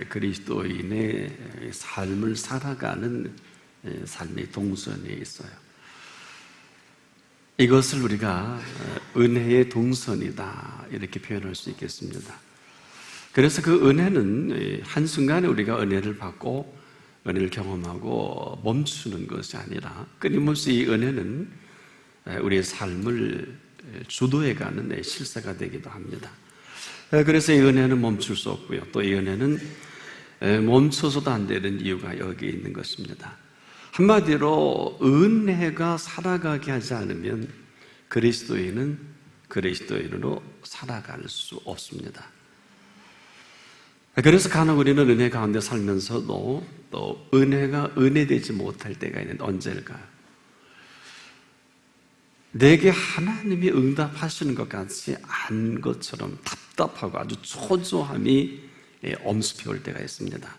그리스도인의 삶을 살아가는 삶의 동선에 있어요. 이것을 우리가 은혜의 동선이다 이렇게 표현할 수 있겠습니다. 그래서 그 은혜는 한순간에 우리가 은혜를 받고 은혜를 경험하고 멈추는 것이 아니라 끊임없이 이 은혜는 우리의 삶을 주도해가는 실세가 되기도 합니다. 그래서 이 은혜는 멈출 수 없고요. 또 이 은혜는 멈춰서도 안 되는 이유가 여기에 있는 것입니다. 한마디로 은혜가 살아가게 하지 않으면 그리스도인은 그리스도인으로 살아갈 수 없습니다. 그래서 간혹 우리는 은혜 가운데 살면서도 또 은혜가 은혜되지 못할 때가 있는데 언제일까요? 내게 하나님이 응답하시는 것 같지 않은 것처럼 답답하고 아주 초조함이 엄습해 올 때가 있습니다.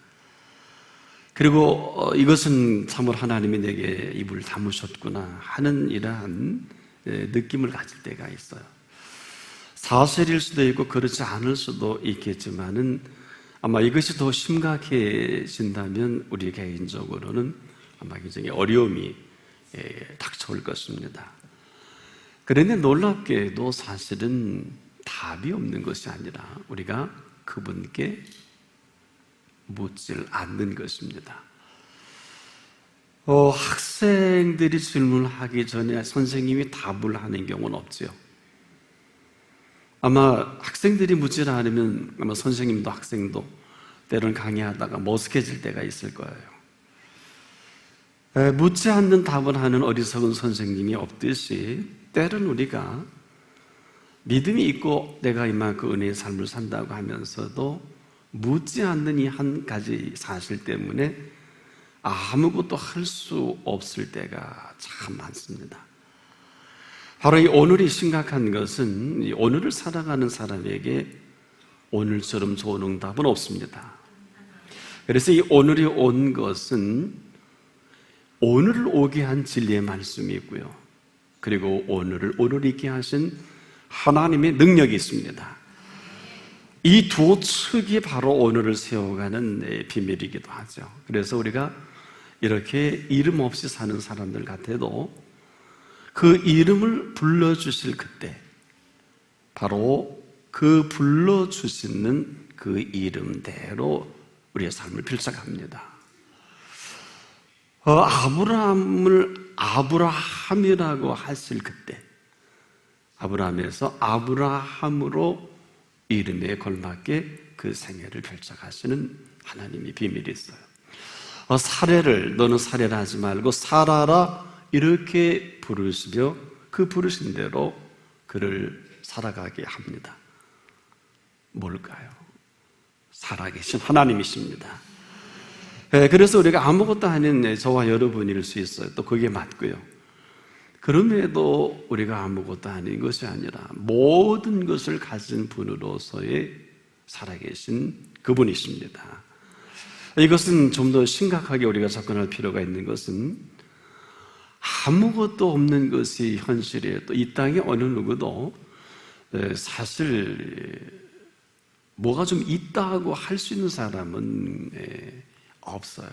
그리고 이것은 참으로 하나님이 내게 입을 다무셨구나 하는 이러한 느낌을 가질 때가 있어요. 사실일 수도 있고 그렇지 않을 수도 있겠지만은 아마 이것이 더 심각해진다면 우리 개인적으로는 아마 굉장히 어려움이 닥쳐올 것입니다. 그런데 놀랍게도 사실은 답이 없는 것이 아니라 우리가 그분께 묻질 않는 것입니다. 학생들이 질문을 하기 전에 선생님이 답을 하는 경우는 없지요. 아마 학생들이 묻질 않으면 아마 선생님도 학생도 때로는 강의하다가 머쓱해질 때가 있을 거예요. 묻지 않는 답을 하는 어리석은 선생님이 없듯이 때로는 우리가 믿음이 있고 내가 이만큼 은혜의 삶을 산다고 하면서도 묻지 않는 이 한 가지 사실 때문에 아무것도 할 수 없을 때가 참 많습니다. 바로 이 오늘이 심각한 것은 이 오늘을 살아가는 사람에게 오늘처럼 좋은 응답은 없습니다. 그래서 이 오늘이 온 것은 오늘을 오게 한 진리의 말씀이 있고요. 그리고 오늘을 오늘 있게 하신 하나님의 능력이 있습니다. 이 두 축이 바로 오늘을 세워가는 비밀이기도 하죠. 그래서 우리가 이렇게 이름 없이 사는 사람들 같아도 그 이름을 불러주실 그때 바로 그 불러주시는 그 이름대로 우리의 삶을 펼쳐갑니다. 아브라함을 아브라함이라고 하실 그때 아브라함에서 아브라함으로 이름에 걸맞게 그 생애를 펼쳐가시는 하나님의 비밀이 있어요. 사례를 너는 사례라 하지 말고 사라라 이렇게 부르시며 그 부르신 대로 그를 살아가게 합니다. 뭘까요? 살아계신 하나님이십니다. 그래서 우리가 아무것도 아닌 저와 여러분일 수 있어요. 또 그게 맞고요. 그럼에도 우리가 아무것도 아닌 것이 아니라 모든 것을 가진 분으로서의 살아계신 그분이십니다. 이것은 좀 더 심각하게 우리가 접근할 필요가 있는 것은 아무것도 없는 것이 현실이에요. 또 이 땅에 어느 누구도 사실 뭐가 좀 있다고 할 수 있는 사람은 없어요.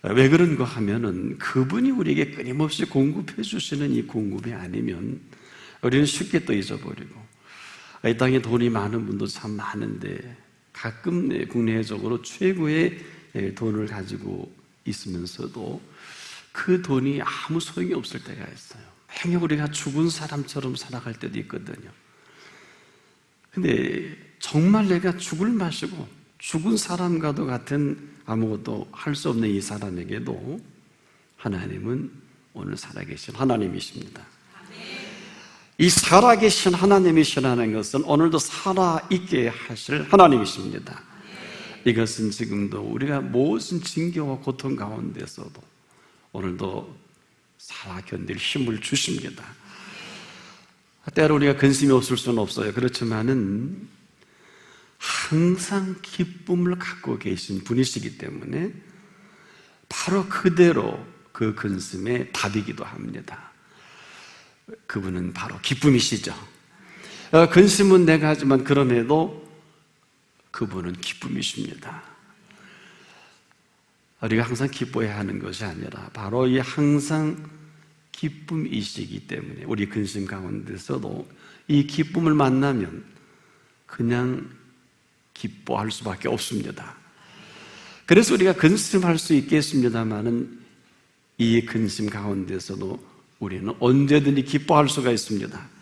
왜 그런가 하면은 그분이 우리에게 끊임없이 공급해 주시는 이 공급이 아니면 우리는 쉽게 또 잊어버리고 이 땅에 돈이 많은 분도 참 많은데 가끔 국내적으로 최고의 돈을 가지고 있으면서도 그 돈이 아무 소용이 없을 때가 있어요. 행여 우리가 죽은 사람처럼 살아갈 때도 있거든요. 근데 정말 내가 죽을 맛이고 죽은 사람과도 같은 아무것도 할 수 없는 이 사람에게도 하나님은 오늘 살아계신 하나님이십니다. 이 살아계신 하나님이시라는 것은 오늘도 살아있게 하실 하나님이십니다. 이것은 지금도 우리가 모든 징계와 고통 가운데서도 오늘도 살아 견딜 힘을 주십니다. 때로 우리가 근심이 없을 수는 없어요. 그렇지만은 항상 기쁨을 갖고 계신 분이시기 때문에 바로 그대로 그 근심의 답이기도 합니다. 그분은 바로 기쁨이시죠. 근심은 내가 하지만 그럼에도 그분은 기쁨이십니다. 우리가 항상 기뻐해야 하는 것이 아니라 바로 이 항상 기쁨이시기 때문에 우리 근심 가운데서도 이 기쁨을 만나면 그냥 기뻐할 수밖에 없습니다. 그래서 우리가 근심할 수 있겠습니다만은 이 근심 가운데서도 우리는 언제든지 기뻐할 수가 있습니다.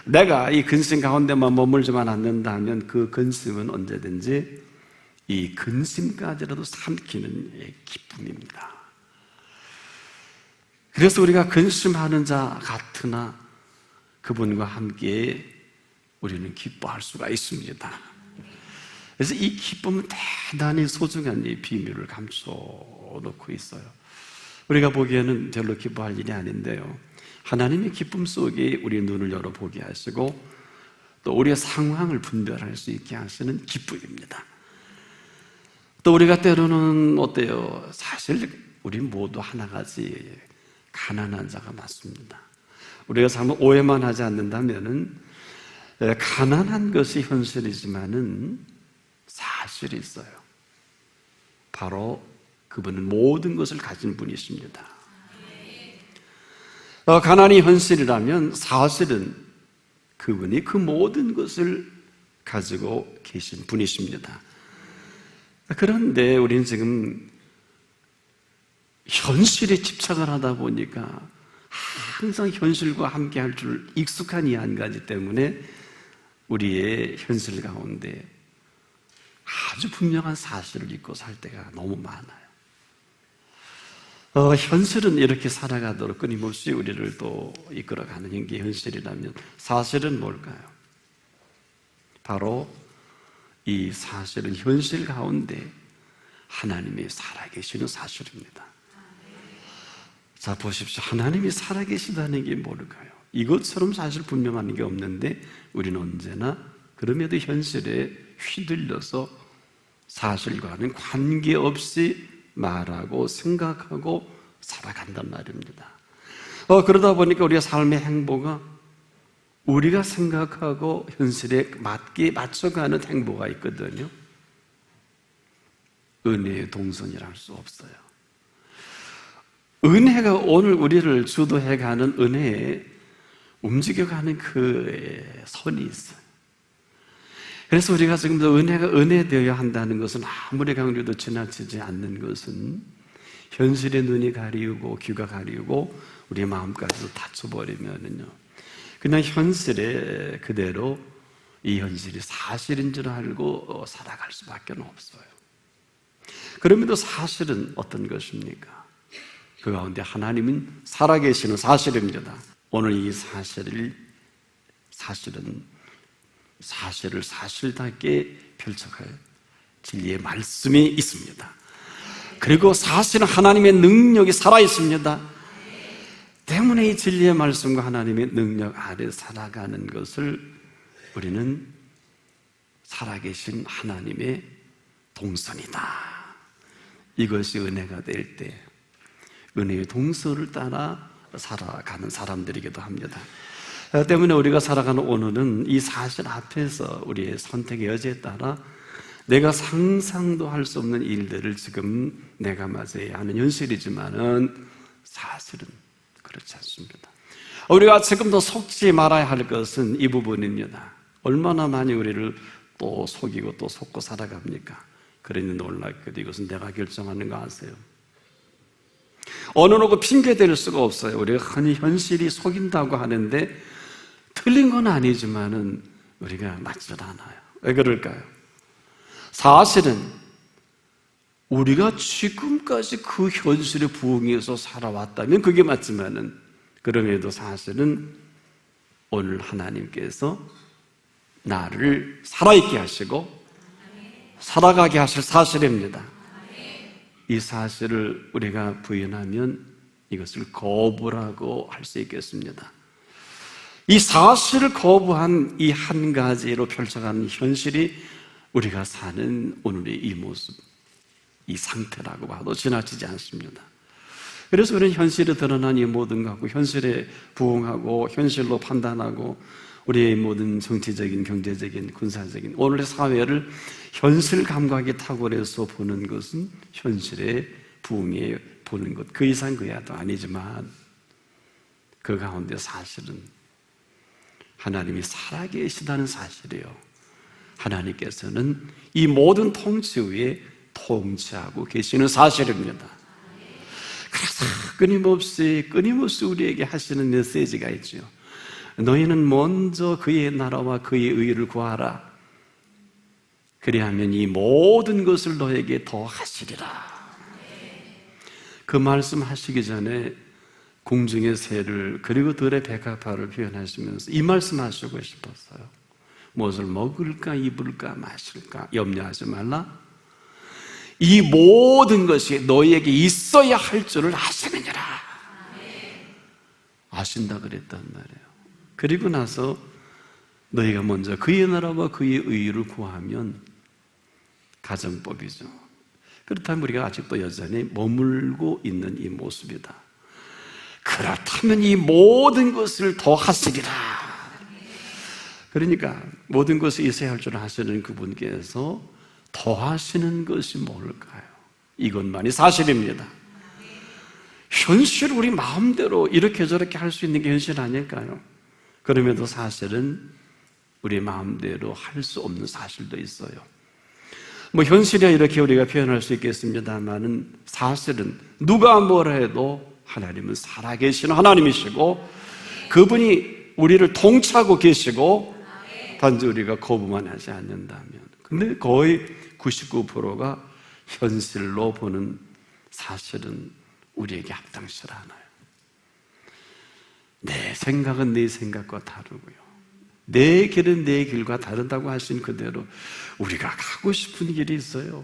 내가 이 근심 가운데만 머물지만 않는다면 그 근심은 언제든지 이 근심까지라도 삼키는 기쁨입니다. 그래서 우리가 근심하는 자 같으나 그분과 함께 우리는 기뻐할 수가 있습니다. 그래서 이 기쁨은 대단히 소중한 이 비밀을 감춰놓고 있어요. 우리가 보기에는 별로 기뻐할 일이 아닌데요, 하나님의 기쁨 속에 우리의 눈을 열어보게 하시고 또 우리의 상황을 분별할 수 있게 하시는 기쁨입니다. 또 우리가 때로는 어때요? 사실 우리 모두 하나같이 가난한 자가 맞습니다. 우리가 잘못 오해만 하지 않는다면은 가난한 것이 현실이지만은 사실이 있어요. 바로 그분은 모든 것을 가진 분이십니다. 가난이 현실이라면 사실은 그분이 그 모든 것을 가지고 계신 분이십니다. 그런데 우리는 지금 현실에 집착을 하다 보니까 항상 현실과 함께 할 줄 익숙한 이 한 가지 때문에 우리의 현실 가운데 아주 분명한 사실을 잊고 살 때가 너무 많아요. 현실은 이렇게 살아가도록 끊임없이 우리를 또 이끌어가는 게 현실이라면 사실은 뭘까요? 바로 이 사실은 현실 가운데 하나님이 살아계시는 사실입니다. 자, 보십시오. 하나님이 살아계시다는 게 뭘까요? 이것처럼 사실 분명한 게 없는데 우리는 언제나 그럼에도 현실에 휘둘려서 사실과는 관계없이 말하고 생각하고 살아간단 말입니다. 그러다 보니까 우리가 삶의 행보가 우리가 생각하고 현실에 맞게 맞춰가는 행보가 있거든요. 은혜의 동선이라 할 수 없어요. 은혜가 오늘 우리를 주도해가는 은혜에 움직여가는 그 선이 있어요. 그래서 우리가 지금도 은혜가 은혜되어야 한다는 것은 아무리 강조해도 지나치지 않는 것은 현실의 눈이 가리우고 귀가 가리우고 우리의 마음까지도 닫혀버리면은요, 그냥 현실에 그대로 이 현실이 사실인 줄 알고 살아갈 수밖에 없어요. 그럼에도 사실은 어떤 것입니까? 그 가운데 하나님은 살아계시는 사실입니다. 오늘 이 사실은 사실을 사실답게 펼쳐갈 진리의 말씀이 있습니다. 그리고 사실은 하나님의 능력이 살아있습니다. 때문에 이 진리의 말씀과 하나님의 능력 아래 살아가는 것을 우리는 살아계신 하나님의 동선이다. 이것이 은혜가 될 때 은혜의 동선을 따라 살아가는 사람들이기도 합니다. 때문에 우리가 살아가는 오늘은 이 사실 앞에서 우리의 선택의 여지에 따라 내가 상상도 할 수 없는 일들을 지금 내가 맞아야 하는 현실이지만은 사실은 그렇지 않습니다. 우리가 지금도 속지 말아야 할 것은 이 부분입니다. 얼마나 많이 우리를 또 속이고 또 속고 살아갑니까? 그러니 놀랍게도 이것은 내가 결정하는 거 아세요? 어느 누구 핑계 댈 수가 없어요. 우리가 흔히 현실이 속인다고 하는데 틀린 건 아니지만은 우리가 맞질 않아요. 왜 그럴까요? 사실은 우리가 지금까지 그 현실에 부응해서 살아왔다면 그게 맞지만은 그럼에도 사실은 오늘 하나님께서 나를 살아있게 하시고 살아가게 하실 사실입니다. 이 사실을 우리가 부인하면 이것을 거부라고 할 수 있겠습니다. 이 사실을 거부한 이 한 가지로 펼쳐가는 현실이 우리가 사는 오늘의 이 모습, 이 상태라고 봐도 지나치지 않습니다. 그래서 우리는 현실에 드러난 이 모든 것하고 현실에 부응하고 현실로 판단하고 우리의 모든 정치적인, 경제적인, 군사적인 오늘의 사회를 현실 감각에 탁월해서 보는 것은 현실의 부흥에 보는 것, 그 이상 그 이하도 아니지만 그 가운데 사실은 하나님이 살아계시다는 사실이에요. 하나님께서는 이 모든 통치 위에 통치하고 계시는 사실입니다. 그래서 끊임없이 우리에게 하시는 메시지가 있죠. 너희는 먼저 그의 나라와 그의 의를 구하라. 그리하면 이 모든 것을 너에게 더하시리라. 그 말씀 하시기 전에 공중의 새를 그리고 들의 백합화를 표현하시면서 이 말씀 하시고 싶었어요. 무엇을 먹을까 입을까 마실까 염려하지 말라. 이 모든 것이 너희에게 있어야 할 줄을 아시느니라. 아신다 그랬단 말이에요. 그리고 나서 너희가 먼저 그의 나라와 그의 의를 구하면 가정법이죠. 그렇다면 우리가 아직도 여전히 머물고 있는 이 모습이다. 그렇다면 이 모든 것을 더하시리라. 그러니까 모든 것이 있어야 할 줄 아시는 그분께서 더하시는 것이 뭘까요? 이것만이 사실입니다. 현실 우리 마음대로 이렇게 저렇게 할 수 있는 게 현실 아닐까요? 그럼에도 사실은 우리 마음대로 할 수 없는 사실도 있어요. 현실이야 이렇게 우리가 표현할 수 있겠습니다만은 사실은 누가 뭐라 해도 하나님은 살아계시는 하나님이시고 그분이 우리를 통치하고 계시고 단지 우리가 거부만 하지 않는다면, 근데 거의 99%가 현실로 보는 사실은 우리에게 합당치 않아요. 내 생각은 내 생각과 다르고요, 내 길은 내 길과 다르다고 하신 그대로 우리가 가고 싶은 길이 있어요.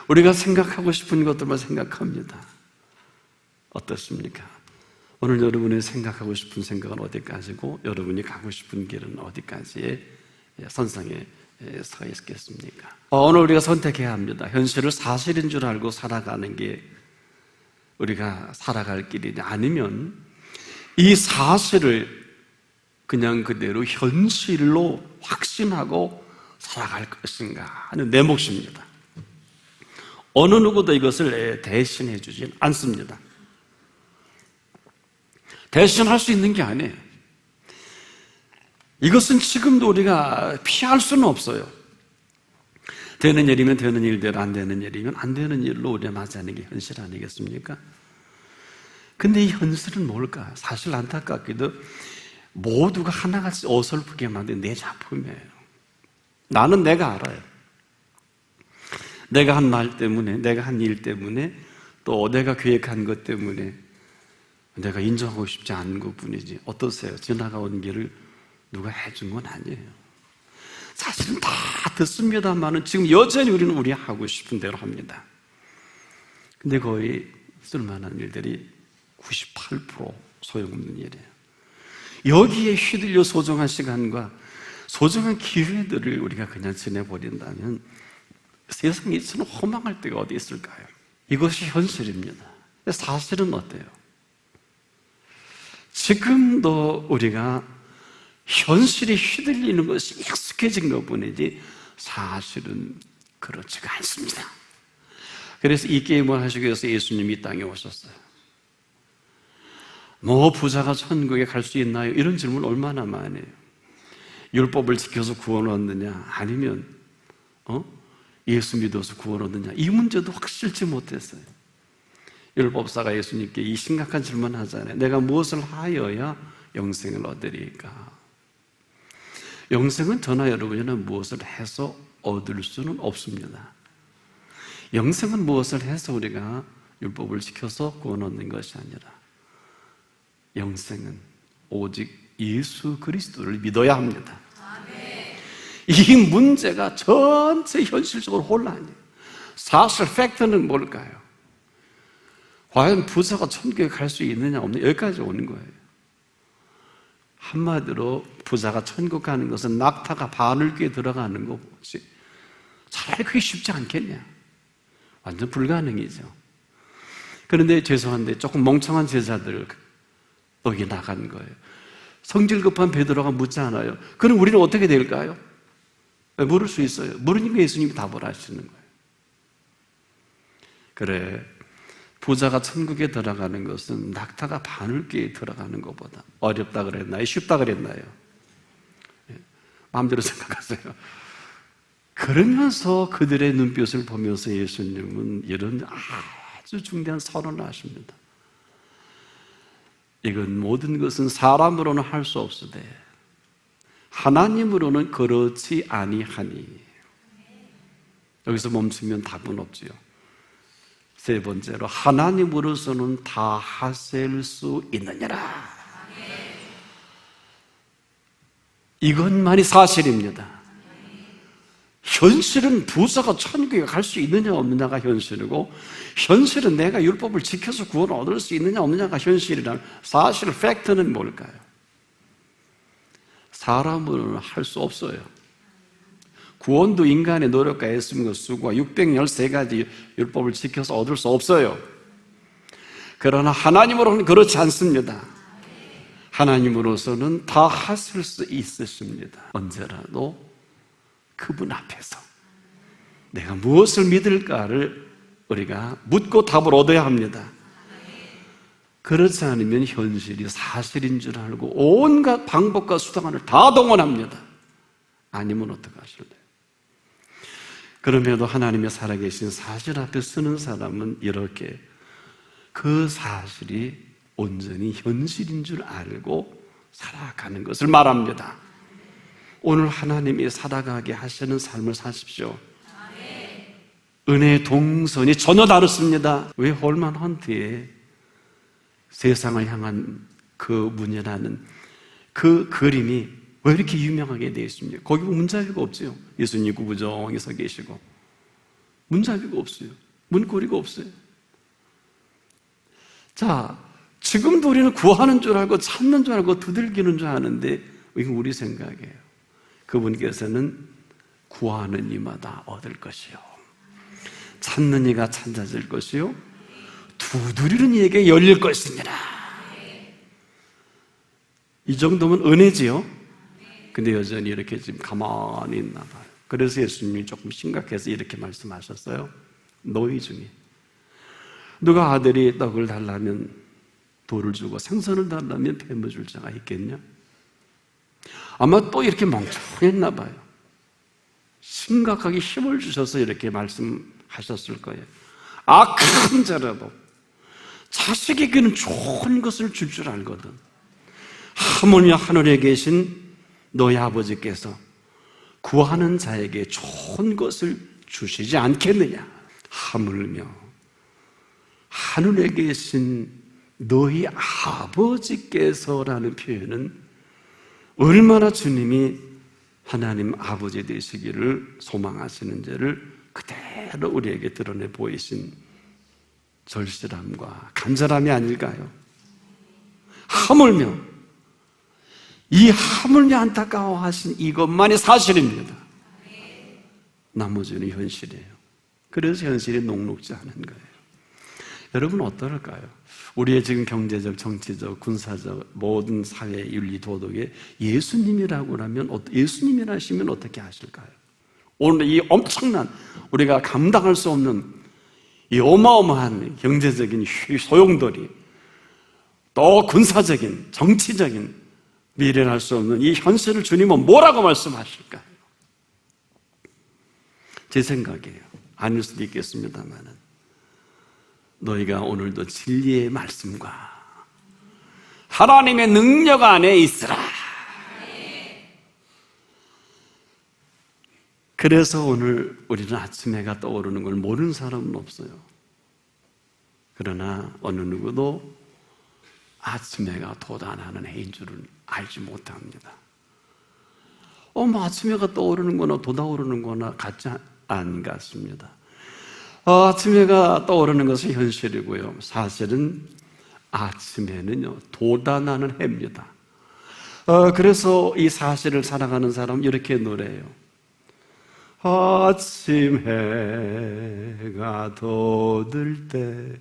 우리가 생각하고 싶은 것들만 생각합니다. 어떻습니까? 오늘 여러분이 생각하고 싶은 생각은 어디까지고 여러분이 가고 싶은 길은 어디까지의 선상에 서 있겠습니까? 오늘 우리가 선택해야 합니다. 현실을 사실인 줄 알고 살아가는 게 우리가 살아갈 길이냐, 아니면 이 사실을 그냥 그대로 현실로 확신하고 살아갈 것인가 하는 내 몫입니다. 어느 누구도 이것을 대신해 주진 않습니다. 대신할 수 있는 게 아니에요. 이것은 지금도 우리가 피할 수는 없어요. 되는 일이면 되는 일대로, 안 되는 일이면 안 되는 일로 우리가 맞이하는 게 현실 아니겠습니까? 근데 이 현실은 뭘까? 사실 안타깝게도 모두가 하나같이 어설프게 만든 내 작품이에요. 나는 내가 알아요. 내가 한 말 때문에, 내가 한 일 때문에, 또 내가 계획한 것 때문에 내가 인정하고 싶지 않은 것뿐이지, 어떠세요? 지나가온 길을 누가 해준 건 아니에요. 사실은 다 듣습니다만은 지금 여전히 우리는 우리 하고 싶은 대로 합니다. 근데 거의 쓸만한 일들이 98% 소용없는 일이에요. 여기에 휘둘려 소중한 시간과 소중한 기회들을 우리가 그냥 지내버린다면 세상에 있어는 허망할 데가 어디 있을까요? 이것이 현실입니다. 사실은 어때요? 지금도 우리가 현실에 휘둘리는 것이 익숙해진 것뿐이지 사실은 그렇지가 않습니다. 그래서 이 게임을 하시기 위해서 예수님이 이 땅에 오셨어요. 부자가 천국에 갈 수 있나요? 이런 질문 얼마나 많이 해요. 율법을 지켜서 구원 얻느냐, 아니면 예수 믿어서 구원 얻느냐, 이 문제도 확실치 못했어요. 율법사가 예수님께 이 심각한 질문 하잖아요. 내가 무엇을 하여야 영생을 얻으리까? 영생은 저나 여러분이나 무엇을 해서 얻을 수는 없습니다. 영생은 무엇을 해서 우리가 율법을 지켜서 구원 얻는 것이 아니라, 영생은 오직 예수 그리스도를 믿어야 합니다. 이 문제가 전체 현실적으로 혼란이에요. 사실 팩트는 뭘까요? 과연 부자가 천국에 갈 수 있느냐 없느냐, 여기까지 오는 거예요. 한마디로 부자가 천국 가는 것은 낙타가 바늘귀에 들어가는 것이 차라리 그게 쉽지 않겠냐? 완전 불가능이죠. 그런데 죄송한데 조금 멍청한 제자들 여기 나간 거예요. 성질 급한 베드로가 묻지 않아요. 그럼 우리는 어떻게 될까요? 물을 수 있어요. 물으니까 예수님이 답을 하시는 거예요. 그래, 부자가 천국에 들어가는 것은 낙타가 바늘귀에 들어가는 것보다 어렵다 그랬나요? 쉽다 그랬나요? 마음대로 생각하세요. 그러면서 그들의 눈빛을 보면서 예수님은 이런 아주 중대한 선언을 하십니다. 이건 모든 것은 사람으로는 할 수 없으되 하나님으로는 그렇지 아니하니. 여기서 멈추면 답은 없지요. 세 번째로, 하나님으로서는 다 하실 수 있느니라. 이것만이 사실입니다. 현실은 부자가 천국에 갈 수 있느냐 없느냐가 현실이고, 현실은 내가 율법을 지켜서 구원을 얻을 수 있느냐 없느냐가 현실이라는 사실, 팩트는 뭘까요? 사람으로는 할 수 없어요. 구원도 인간의 노력과 애씀과 수고와 613가지 율법을 지켜서 얻을 수 없어요. 그러나 하나님으로는 그렇지 않습니다. 하나님으로서는 다 하실 수 있으십니다. 언제라도 그분 앞에서 내가 무엇을 믿을까를 우리가 묻고 답을 얻어야 합니다. 그렇지 않으면 현실이 사실인 줄 알고 온갖 방법과 수단을 다 동원합니다. 아니면 어떡하실래요? 그럼에도 하나님의 살아계신 사실 앞에 서는 사람은 이렇게 그 사실이 온전히 현실인 줄 알고 살아가는 것을 말합니다. 오늘 하나님이 살아가게 하시는 삶을 사십시오. 은혜의 동선이 전혀 다릅니다. 왜 홀만 헌트에 세상을 향한 그 문이라는 그 그림이 왜 이렇게 유명하게 되어 있습니까? 거기 문자비가 없죠. 예수님 구부정히 서 계시고 문자비가 없어요. 문고리가 없어요. 자, 지금도 우리는 구하는 줄 알고 찾는 줄 알고 두들기는 줄 아는데 이건 우리 생각이에요. 그분께서는 구하는 이마다 얻을 것이요, 찾는 이가 찾아질 것이요, 두드리는 이에게 열릴 것이니라. 이 정도면 은혜지요. 근데 여전히 이렇게 지금 가만히 있나 봐요. 그래서 예수님이 조금 심각해서 이렇게 말씀하셨어요. 너희 중에 누가 아들이 떡을 달라면 돌을 주고 생선을 달라면 뱀을 줄 자가 있겠냐? 아마 또 이렇게 멍청했나 봐요. 심각하게 힘을 주셔서 이렇게 말씀하셨을 거예요. 악한 자라도 자식에게는 좋은 것을 줄 줄 알거든. 하물며 하늘에 계신 너희 아버지께서 구하는 자에게 좋은 것을 주시지 않겠느냐? 하물며 하늘에 계신 너희 아버지께서라는 표현은 얼마나 주님이 하나님 아버지 되시기를 소망하시는지를 그대로 우리에게 드러내 보이신 절실함과 간절함이 아닐까요? 하물며, 이 하물며 안타까워하신 이것만이 사실입니다. 나머지는 현실이에요. 그래서 현실이 녹록지 않은 거예요. 여러분 어떨까요? 우리의 지금 경제적, 정치적, 군사적 모든 사회, 윤리, 도덕에 예수님이라고 하면, 예수님이라 하시면 어떻게 하실까요? 오늘 이 엄청난, 우리가 감당할 수 없는 이 어마어마한 경제적인 소용돌이, 또 군사적인, 정치적인, 미련할 수 없는 이 현실을 주님은 뭐라고 말씀하실까요? 제 생각이에요. 아닐 수도 있겠습니다만 너희가 오늘도 진리의 말씀과 하나님의 능력 안에 있으라. 그래서 오늘 우리는 아침 해가 떠오르는 걸 모르는 사람은 없어요. 그러나 어느 누구도 아침 해가 돋아나는 해인 줄은 알지 못합니다. 아침 해가 떠오르는 거나 돋아오르는 거나 같지 안 같습니다. 아침 해가 떠오르는 것은 현실이고요, 사실은 아침 해는요 돋아나는 해입니다. 그래서 이 사실을 살아가는 사람은 이렇게 노래해요. 아침 해가 돋을 때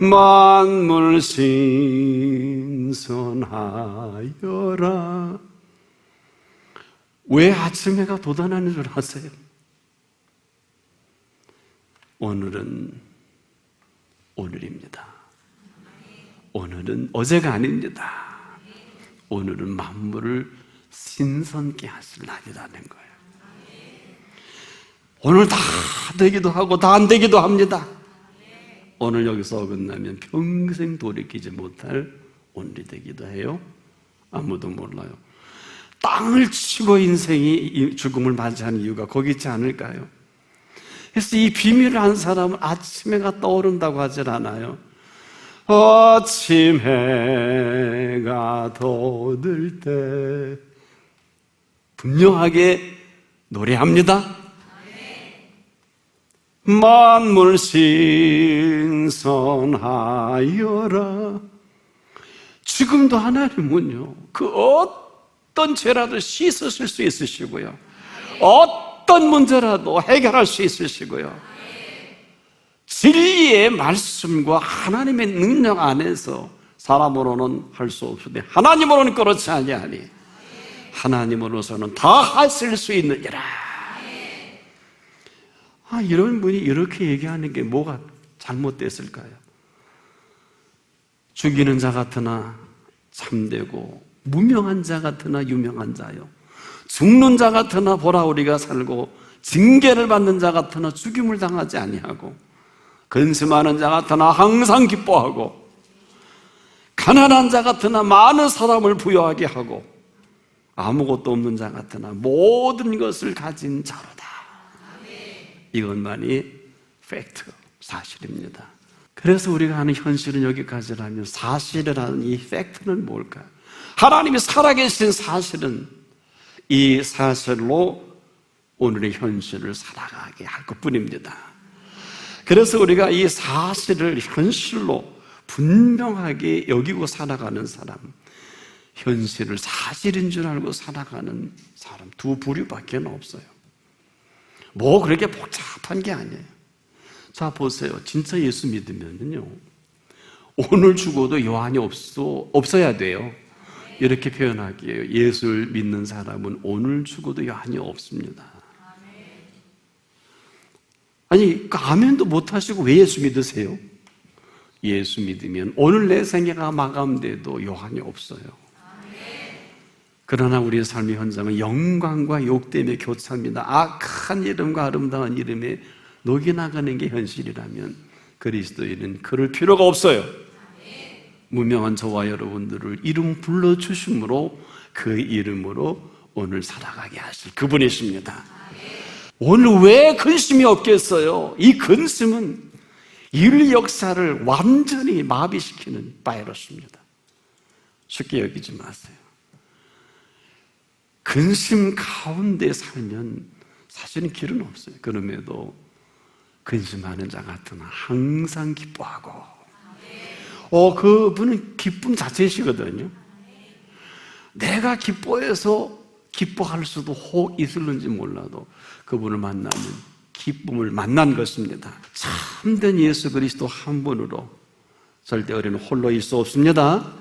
만물 신선하여라. 왜 아침 해가 돋아나는 줄 아세요? 오늘은 오늘입니다. 오늘은 어제가 아닙니다. 오늘은 만물을 신선케 하실 날이라는 거예요. 오늘 다 되기도 하고 다 안 되기도 합니다. 오늘 여기서 어긋나면 평생 돌이키지 못할 오늘이 되기도 해요. 아무도 몰라요. 땅을 치고 인생이 죽음을 맞이하는 이유가 거기 있지 않을까요? 그래서 이 비밀을 한 사람은 아침 해가 떠오른다고 하질 않아요. 아침 해가 돋을 때 분명하게 노래합니다. 만물 신선하여라. 지금도 하나님은요, 그 어떤 죄라도 씻으실 수 있으시고요, 어떤 문제라도 해결할 수 있으시고요, 진리의 말씀과 하나님의 능력 안에서 사람으로는 할 수 없으되 하나님으로는 그렇지 아니하니 하나님으로서는 다 하실 수 있느니라. 이런 분이 이렇게 얘기하는 게 뭐가 잘못됐을까요? 죽이는 자 같으나 참되고 무명한 자 같으나 유명한 자요, 죽는 자 같으나 보라 우리가 살고 징계를 받는 자 같으나 죽임을 당하지 아니하고 근심하는 자 같으나 항상 기뻐하고 가난한 자 같으나 많은 사람을 부유하게 하고 아무것도 없는 자 같으나 모든 것을 가진 자로다. 이것만이 팩트, 사실입니다. 그래서 우리가 하는 현실은 여기까지라면 사실이라는 이 팩트는 뭘까요? 하나님이 살아계신 사실은 이 사실로 오늘의 현실을 살아가게 할 것뿐입니다. 그래서 우리가 이 사실을 현실로 분명하게 여기고 살아가는 사람, 현실을 사실인 줄 알고 살아가는 사람 두 부류밖에 없어요. 뭐 그렇게 복잡한 게 아니에요. 자 보세요. 진짜 예수 믿으면요, 오늘 죽어도 여한이 없어야 돼요. 이렇게 표현하기에요. 예수를 믿는 사람은 오늘 죽어도 여한이 없습니다. 아니, 아멘도 못하시고 왜 예수 믿으세요? 예수 믿으면 오늘 내 생애가 마감돼도 여한이 없어요. 그러나 우리의 삶의 현장은 영광과 욕됨의 교차입니다. 악한 이름과 아름다운 이름에 녹이 나가는 게 현실이라면 그리스도인은 그럴 필요가 없어요. 무명한 저와 여러분들을 이름 불러주심으로 그 이름으로 오늘 살아가게 하실 그분이십니다. 오늘 왜 근심이 없겠어요? 이 근심은 인류 역사를 완전히 마비시키는 바이러스입니다. 쉽게 여기지 마세요. 근심 가운데 살면 사실은 길은 없어요. 그럼에도 근심하는 자 같으나 항상 기뻐하고, 그분은 기쁨 자체이시거든요. 내가 기뻐해서 기뻐할 수도 혹 있을는지 몰라도 그분을 만나면 기쁨을 만난 것입니다. 참된 예수 그리스도 한 분으로 절대 우리는 홀로일 수 없습니다.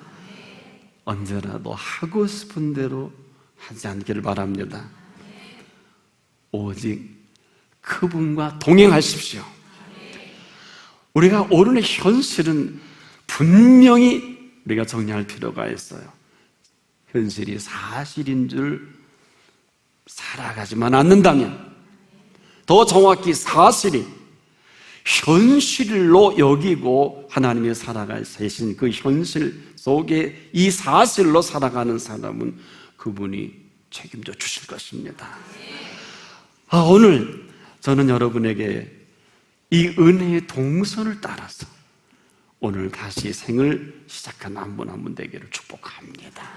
언제라도 하고 싶은 대로 하지 않기를 바랍니다. 오직 그분과 동행하십시오. 우리가 오늘의 현실은 분명히 우리가 정리할 필요가 있어요. 현실이 사실인 줄 살아가지만 않는다면, 더 정확히 사실이 현실로 여기고 하나님의 살아갈 세신 그 현실 속에 이 사실로 살아가는 사람은 그분이 책임져 주실 것입니다. 오늘 저는 여러분에게 이 은혜의 동선을 따라서 오늘 다시 생을 시작한 한 분 한 분 되기를 축복합니다.